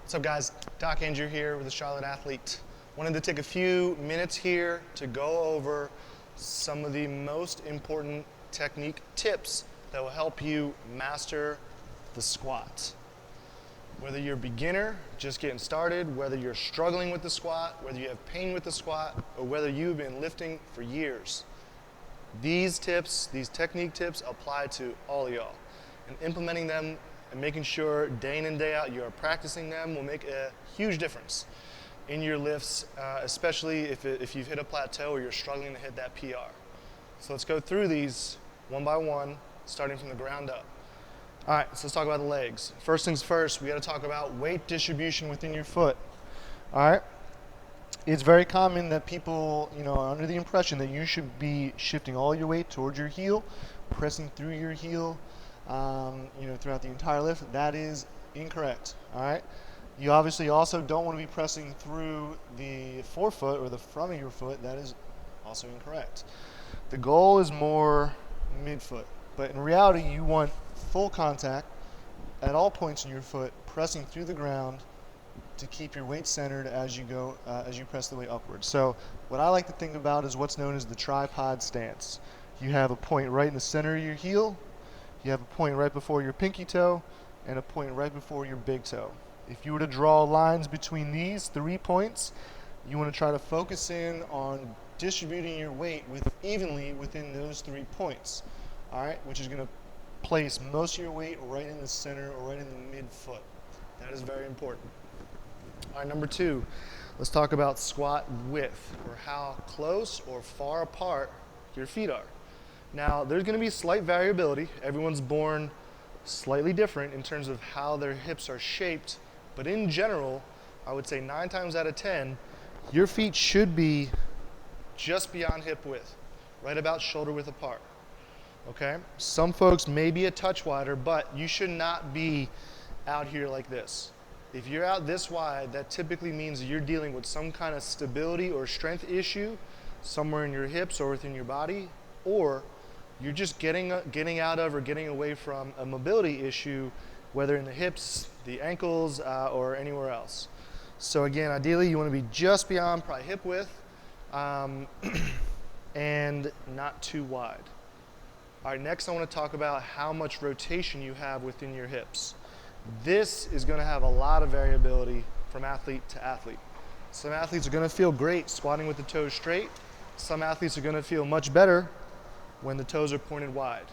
What's up, guys? Doc Andrew here with the Charlotte Athlete. Wanted to take a few minutes here to go over some of the most important technique tips that will help you master the squat. Whether you're a beginner, just getting started, whether you're struggling with the squat, whether you have pain with the squat, or whether you've been lifting for years. These tips, these technique tips apply to all of y'all. And implementing them and making sure day in and day out you are practicing them will make a huge difference in your lifts, especially if you've hit a plateau or you're struggling to hit that PR. So let's go through these one by one, starting from the ground up. All right, so let's talk about the legs. First things first, we got to talk about weight distribution within your foot. All right, it's very common that people, are under the impression that you should be shifting all your weight towards your heel, pressing through your heel, throughout the entire lift. That is incorrect. All right, you obviously also don't want to be pressing through the forefoot or the front of your foot. That is also incorrect. The goal is more midfoot, but in reality, you want full contact at all points in your foot, pressing through the ground to keep your weight centered as you go, as you press the weight upwards. So what I like to think about is what's known as the tripod stance. You have a point right in the center of your heel, you have a point right before your pinky toe, and a point right before your big toe. If you were to draw lines between these 3 points, you want to try to focus in on distributing your weight evenly within those 3 points, all right, which is going to place most of your weight right in the center or right in the midfoot. That is very important. All right, number 2, let's talk about squat width, or how close or far apart your feet are. Now, there's going to be slight variability. Everyone's born slightly different in terms of how their hips are shaped, but in general, I would say 9 times out of 10, your feet should be just beyond hip width, right about shoulder width apart. Okay? Some folks may be a touch wider, but you should not be out here like this. If you're out this wide, that typically means you're dealing with some kind of stability or strength issue somewhere in your hips or within your body, or you're just getting out of or getting away from a mobility issue, whether in the hips, the ankles, or anywhere else. So again, ideally you want to be just beyond probably hip width, and not too wide. All right, next I want to talk about how much rotation you have within your hips. This is going to have a lot of variability from athlete to athlete. Some athletes are going to feel great squatting with the toes straight. Some athletes are going to feel much better when the toes are pointed wide.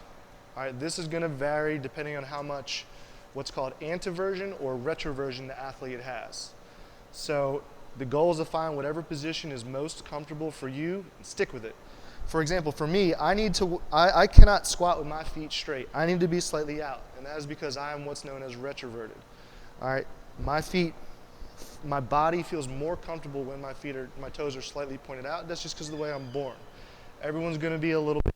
All right, this is going to vary depending on how much what's called anteversion or retroversion the athlete has. So the goal is to find whatever position is most comfortable for you and stick with it. For example, for me, I cannot squat with my feet straight. I need to be slightly out, and that is because I am what's known as retroverted. All right, my body feels more comfortable when my toes are slightly pointed out. That's just because of the way I'm born. Everyone's going to be a little bit.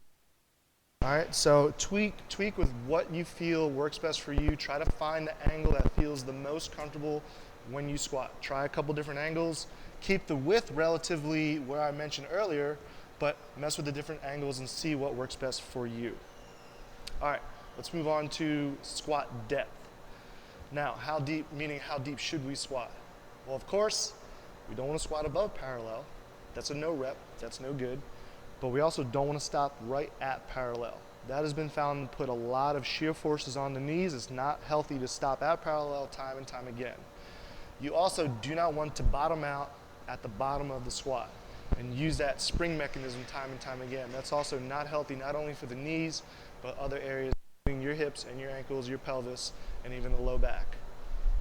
All right, so tweak with what you feel works best for you. Try to find the angle that feels the most comfortable when you squat. Try a couple different angles. Keep the width relatively where I mentioned earlier, but mess with the different angles and see what works best for you. All right, let's move on to squat depth. Now, how deep, meaning how deep should we squat? Well, of course, we don't want to squat above parallel. That's a no rep, that's no good. But we also don't want to stop right at parallel. That has been found to put a lot of shear forces on the knees. It's not healthy to stop at parallel time and time again. You also do not want to bottom out at the bottom of the squat and use that spring mechanism time and time again. That's also not healthy, not only for the knees, but other areas, including your hips and your ankles, your pelvis, and even the low back.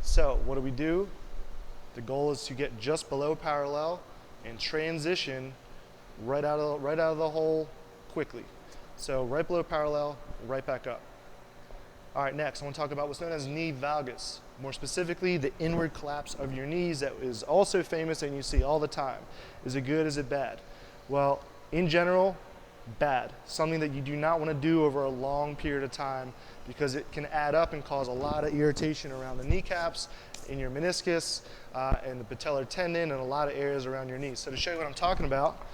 So what do? The goal is to get just below parallel and transition right out of the hole quickly. So right below parallel, right back up. All right, next I want to talk about what's known as knee valgus. More specifically, the inward collapse of your knees that is also famous and you see all the time. Is it good, is it bad? Well, in general, bad. Something that you do not want to do over a long period of time because it can add up and cause a lot of irritation around the kneecaps, in your meniscus, and the patellar tendon, and a lot of areas around your knees. So to show you what I'm talking about,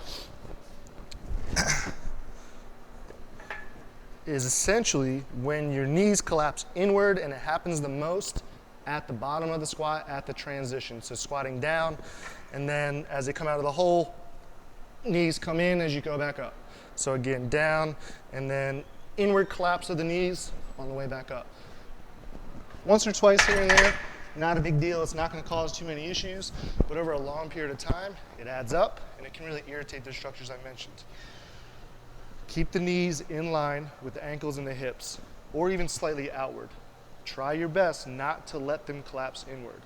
is essentially when your knees collapse inward, and it happens the most at the bottom of the squat at the transition. So squatting down, and then as they come out of the hole, knees come in as you go back up. So again, down, and then inward collapse of the knees on the way back up. Once or twice here and there, not a big deal. It's not going to cause too many issues, but over a long period of time, it adds up, and it can really irritate the structures I mentioned. Keep the knees in line with the ankles and the hips, or even slightly outward. Try your best not to let them collapse inward.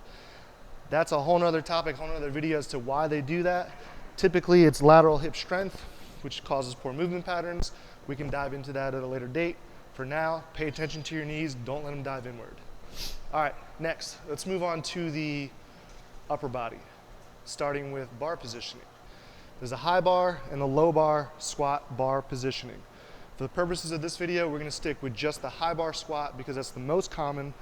That's a whole nother topic, whole nother video as to why they do that. Typically, it's lateral hip strength, which causes poor movement patterns. We can dive into that at a later date. For now, pay attention to your knees. Don't let them dive inward. All right, next, let's move on to the upper body, starting with bar positioning. There's a high bar and a low bar squat bar positioning. For the purposes of this video, we're gonna stick with just the high bar squat because that's the most common,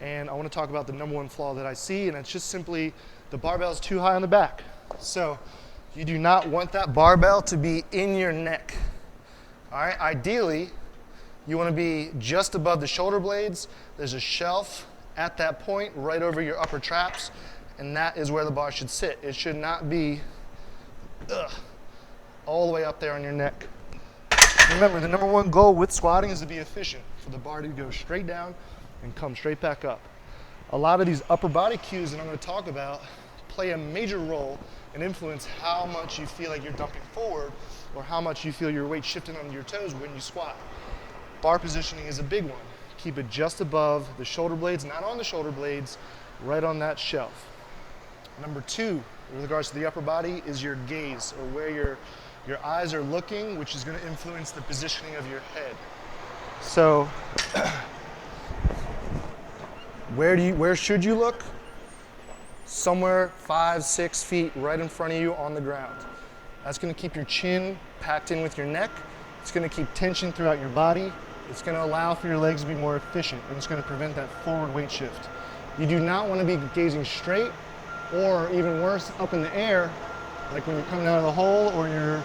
and I wanna talk about the number one flaw that I see, and it's just simply the barbell is too high on the back. So you do not want that barbell to be in your neck. All right, ideally, you wanna be just above the shoulder blades. There's a shelf at that point right over your upper traps, and that is where the bar should sit. It should not be all the way up there on your neck. Remember, the number one goal with squatting is to be efficient, for the bar to go straight down and come straight back up. A lot of these upper body cues that I'm going to talk about play a major role and influence how much you feel like you're dumping forward or how much you feel your weight shifting under your toes when you squat. Bar positioning is a big one. Keep it just above the shoulder blades, not on the shoulder blades, right on that shelf. Number two, with regards to the upper body, is your gaze, or where your eyes are looking, which is going to influence the positioning of your head. So, where should you look? Somewhere 5-6 feet right in front of you on the ground. That's going to keep your chin packed in with your neck. It's going to keep tension throughout your body. It's going to allow for your legs to be more efficient, and it's going to prevent that forward weight shift. You do not want to be gazing straight, or even worse, up in the air, like when you're coming out of the hole or you're,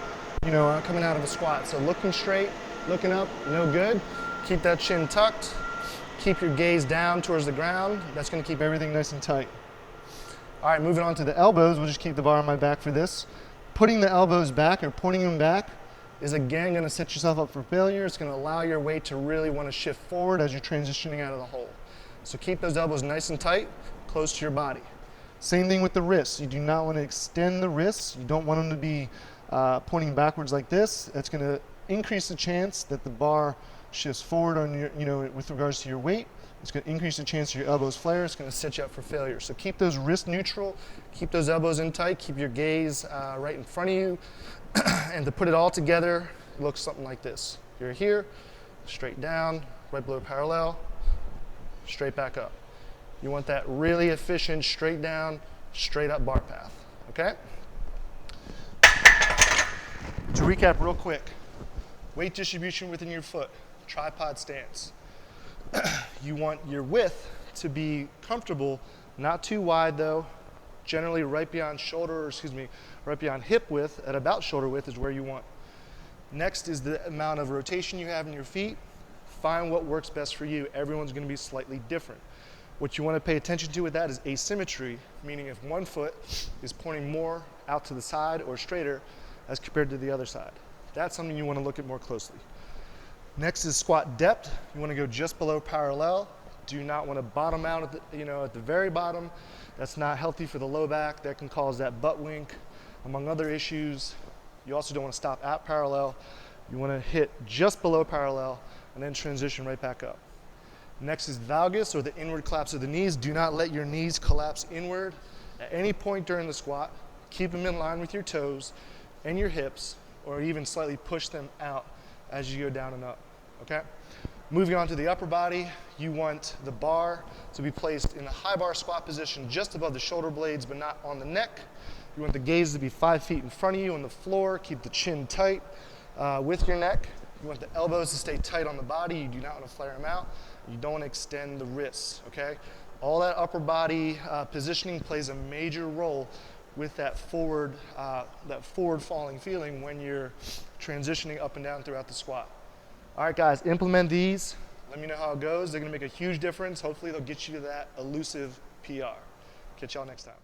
coming out of a squat. So looking straight, looking up, no good. Keep that chin tucked. Keep your gaze down towards the ground. That's going to keep everything nice and tight. All right, moving on to the elbows. We'll just keep the bar on my back for this. Putting the elbows back or pointing them back is again going to set yourself up for failure. It's going to allow your weight to really want to shift forward as you're transitioning out of the hole. So keep those elbows nice and tight, close to your body. Same thing with the wrists. You do not want to extend the wrists. You don't want them to be pointing backwards like this. That's going to increase the chance that the bar shifts forward on your, with regards to your weight. It's going to increase the chance of your elbows flare. It's going to set you up for failure. So keep those wrists neutral. Keep those elbows in tight. Keep your gaze right in front of you. And to put it all together, it looks something like this. You're here, straight down, right below parallel, straight back up. You want that really efficient, straight down, straight up bar path, okay? To recap real quick, weight distribution within your foot, tripod stance. You want your width to be comfortable, not too wide though, generally right beyond right beyond hip width, at about shoulder width is where you want. Next is the amount of rotation you have in your feet. Find what works best for you. Everyone's gonna be slightly different. What you want to pay attention to with that is asymmetry, meaning if one foot is pointing more out to the side or straighter as compared to the other side. That's something you want to look at more closely. Next is squat depth. You want to go just below parallel. Do not want to bottom out at the very bottom. That's not healthy for the low back. That can cause that butt wink, among other issues. You also don't want to stop at parallel. You want to hit just below parallel and then transition right back up. Next is valgus, or the inward collapse of the knees. Do not let your knees collapse inward at any point during the squat. Keep them in line with your toes and your hips, or even slightly push them out as you go down and up, okay? Moving on to the upper body, you want the bar to be placed in the high bar squat position just above the shoulder blades, but not on the neck. You want the gaze to be 5 feet in front of you on the floor. Keep the chin tight with your neck. You want the elbows to stay tight on the body. You do not want to flare them out. You don't want to extend the wrists, okay? All that upper body positioning plays a major role with that forward falling feeling when you're transitioning up and down throughout the squat. All right, guys, implement these. Let me know how it goes. They're gonna make a huge difference. Hopefully they'll get you to that elusive PR. Catch y'all next time.